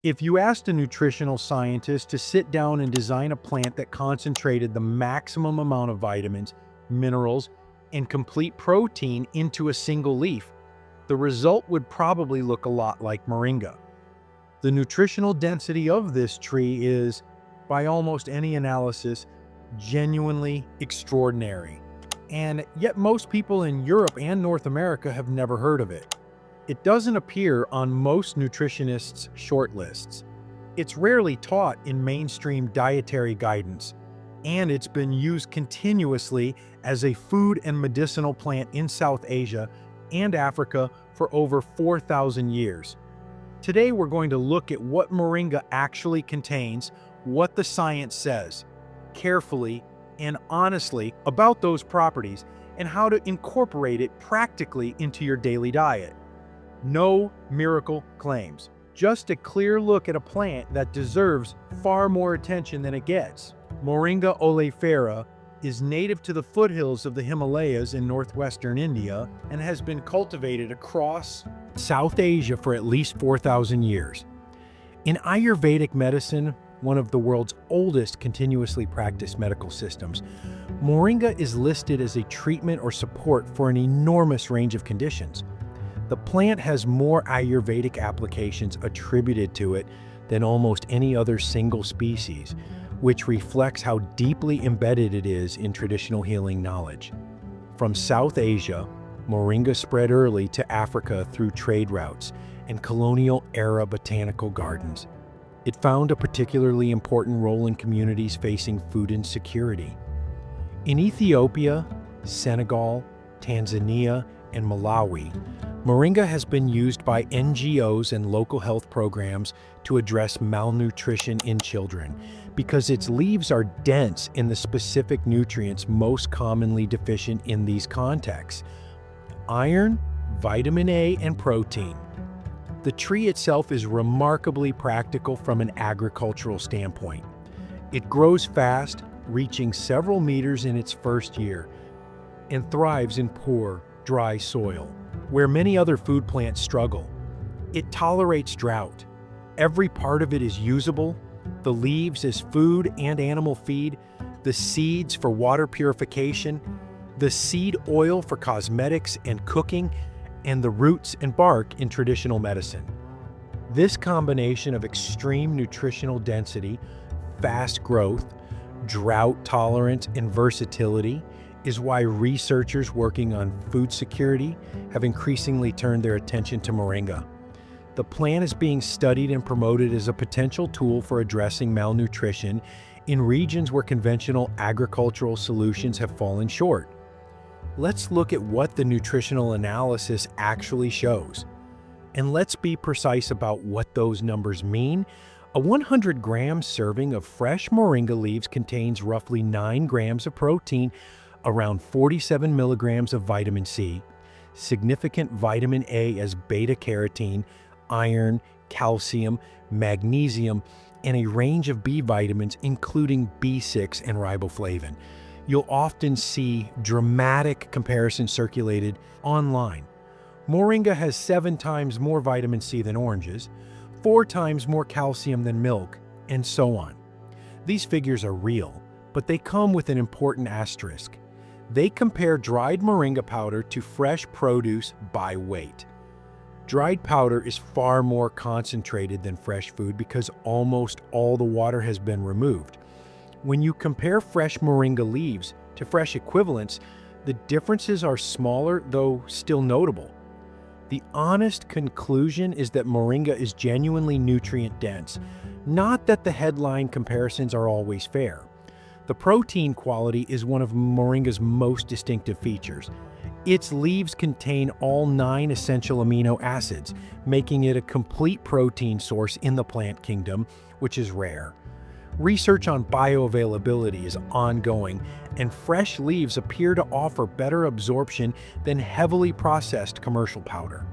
If you asked a nutritional scientist to sit down and design a plant that concentrated the maximum amount of vitamins, minerals, and complete protein into a single leaf, the result would probably look a lot like Moringa. The nutritional density of this tree is, by almost any analysis, genuinely extraordinary. And yet most people in Europe and North America have never heard of it. It doesn't appear on most nutritionists' shortlists. It's rarely taught in mainstream dietary guidance, and it's been used continuously as a food and medicinal plant in South Asia and Africa for over 4,000 years. Today we're going to look at what Moringa actually contains, what the science says, carefully and honestly about those properties, and how to incorporate it practically into your daily diet. No miracle claims, just a clear look at a plant that deserves far more attention than it gets. Moringa oleifera is native to the foothills of the Himalayas in northwestern India and has been cultivated across South Asia for at least 4,000 years. In Ayurvedic medicine, one of the world's oldest continuously practiced medical systems, Moringa is listed as a treatment or support for an enormous range of conditions. The plant has more Ayurvedic applications attributed to it than almost any other single species, which reflects how deeply embedded it is in traditional healing knowledge. From South Asia, Moringa spread early to Africa through trade routes and colonial-era botanical gardens. It found a particularly important role in communities facing food insecurity. In Ethiopia, Senegal, Tanzania, and Malawi, Moringa has been used by NGOs and local health programs to address malnutrition in children because its leaves are dense in the specific nutrients most commonly deficient in these contexts: iron, vitamin A, and protein. The tree itself is remarkably practical from an agricultural standpoint. It grows fast, reaching several meters in its first year, and thrives in poor, dry soil, where many other food plants struggle. It tolerates drought. Every part of it is usable: the leaves as food and animal feed, the seeds for water purification, the seed oil for cosmetics and cooking, and the roots and bark in traditional medicine. This combination of extreme nutritional density, fast growth, drought tolerance, and versatility is why researchers working on food security have increasingly turned their attention to Moringa. The plant is being studied and promoted as a potential tool for addressing malnutrition in regions where conventional agricultural solutions have fallen short. Let's look at what the nutritional analysis actually shows. And let's be precise about what those numbers mean. A 100-gram serving of fresh Moringa leaves contains roughly 9 grams of protein, around 47 milligrams of vitamin C, significant vitamin A as beta-carotene, iron, calcium, magnesium, and a range of B vitamins including B6 and riboflavin. You'll often see dramatic comparisons circulated online. Moringa has 7 times more vitamin C than oranges, 4 times more calcium than milk, and so on. These figures are real, but they come with an important asterisk. They compare dried Moringa powder to fresh produce by weight. Dried powder is far more concentrated than fresh food because almost all the water has been removed. When you compare fresh Moringa leaves to fresh equivalents, the differences are smaller, though still notable. The honest conclusion is that Moringa is genuinely nutrient-dense, not that the headline comparisons are always fair. The protein quality is one of Moringa's most distinctive features. Its leaves contain all 9 essential amino acids, making it a complete protein source in the plant kingdom, which is rare. Research on bioavailability is ongoing, and fresh leaves appear to offer better absorption than heavily processed commercial powder.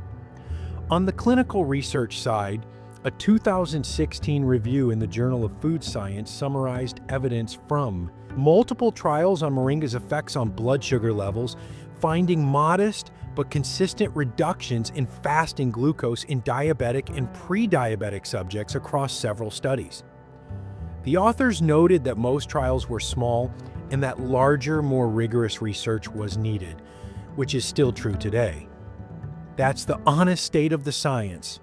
On the clinical research side, a 2016 review in the Journal of Food Science summarized evidence from multiple trials on Moringa's effects on blood sugar levels, finding modest but consistent reductions in fasting glucose in diabetic and pre-diabetic subjects across several studies. The authors noted that most trials were small and that larger, more rigorous research was needed, which is still true today. That's the honest state of the science.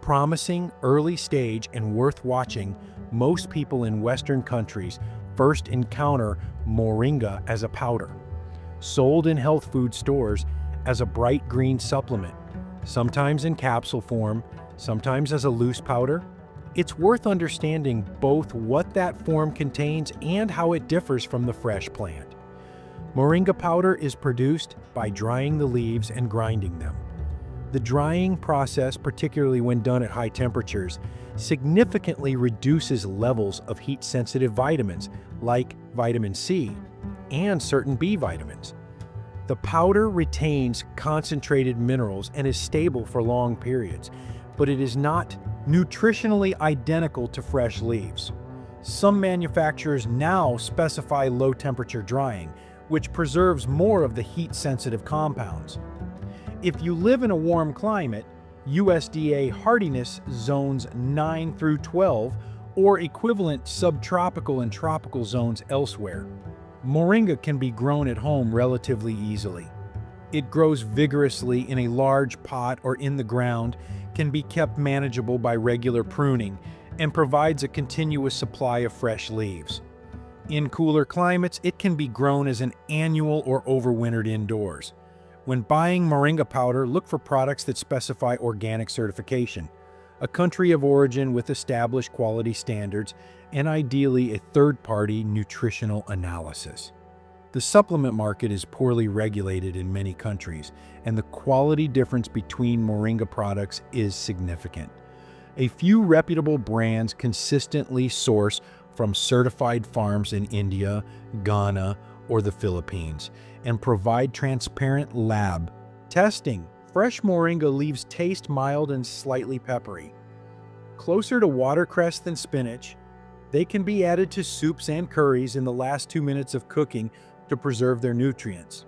Promising, early stage, and worth watching, most people in Western countries first encounter Moringa as a powder, sold in health food stores as a bright green supplement, sometimes in capsule form, sometimes as a loose powder. It's worth understanding both what that form contains and how it differs from the fresh plant. Moringa powder is produced by drying the leaves and grinding them. The drying process, particularly when done at high temperatures, significantly reduces levels of heat-sensitive vitamins like vitamin C and certain B vitamins. The powder retains concentrated minerals and is stable for long periods, but it is not nutritionally identical to fresh leaves. Some manufacturers now specify low-temperature drying, which preserves more of the heat-sensitive compounds. If you live in a warm climate, USDA hardiness zones 9 through 12, or equivalent subtropical and tropical zones elsewhere, Moringa can be grown at home relatively easily. It grows vigorously in a large pot or in the ground, can be kept manageable by regular pruning, and provides a continuous supply of fresh leaves. In cooler climates, it can be grown as an annual or overwintered indoors. When buying Moringa powder, look for products that specify organic certification, a country of origin with established quality standards, and ideally a third-party nutritional analysis. The supplement market is poorly regulated in many countries, and the quality difference between Moringa products is significant. A few reputable brands consistently source from certified farms in India, Ghana, or the Philippines, and provide transparent lab testing. Fresh Moringa leaves taste mild and slightly peppery. Closer to watercress than spinach, they can be added to soups and curries in the last 2 minutes of cooking to preserve their nutrients.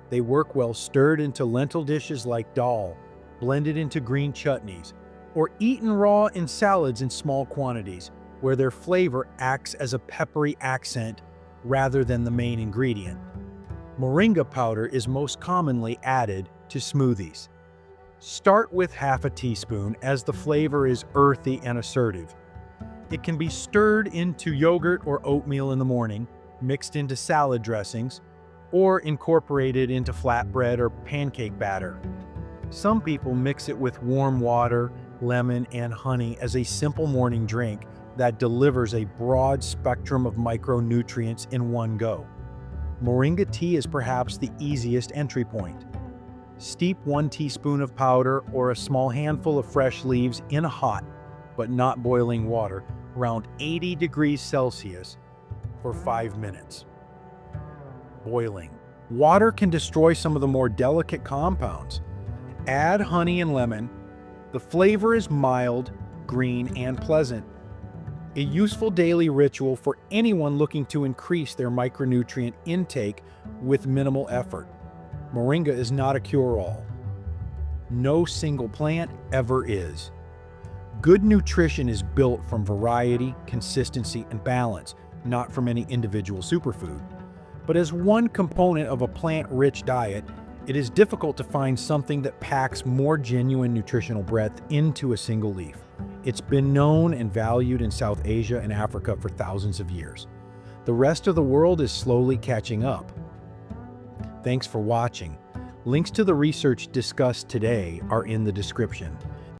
They work well stirred into lentil dishes like dal, blended into green chutneys, or eaten raw in salads in small quantities, where their flavor acts as a peppery accent rather than the main ingredient. Moringa powder is most commonly added to smoothies. Start with half a teaspoon as the flavor is earthy and assertive. It can be stirred into yogurt or oatmeal in the morning, mixed into salad dressings, or incorporated into flatbread or pancake batter. Some people mix it with warm water, lemon, and honey as a simple morning drink that delivers a broad spectrum of micronutrients in one go. Moringa tea is perhaps the easiest entry point. Steep 1 teaspoon of powder or a small handful of fresh leaves in hot, but not boiling water, around 80 degrees Celsius for 5 minutes. Boiling. Water can destroy some of the more delicate compounds. Add honey and lemon. The flavor is mild, green, and pleasant. A useful daily ritual for anyone looking to increase their micronutrient intake with minimal effort. Moringa is not a cure-all. No single plant ever is. Good nutrition is built from variety, consistency, and balance, not from any individual superfood. But as one component of a plant-rich diet, it is difficult to find something that packs more genuine nutritional breadth into a single leaf. It's been known and valued in South Asia and Africa for thousands of years. The rest of the world is slowly catching up. Thanks for watching. Links to the research discussed today are in the description.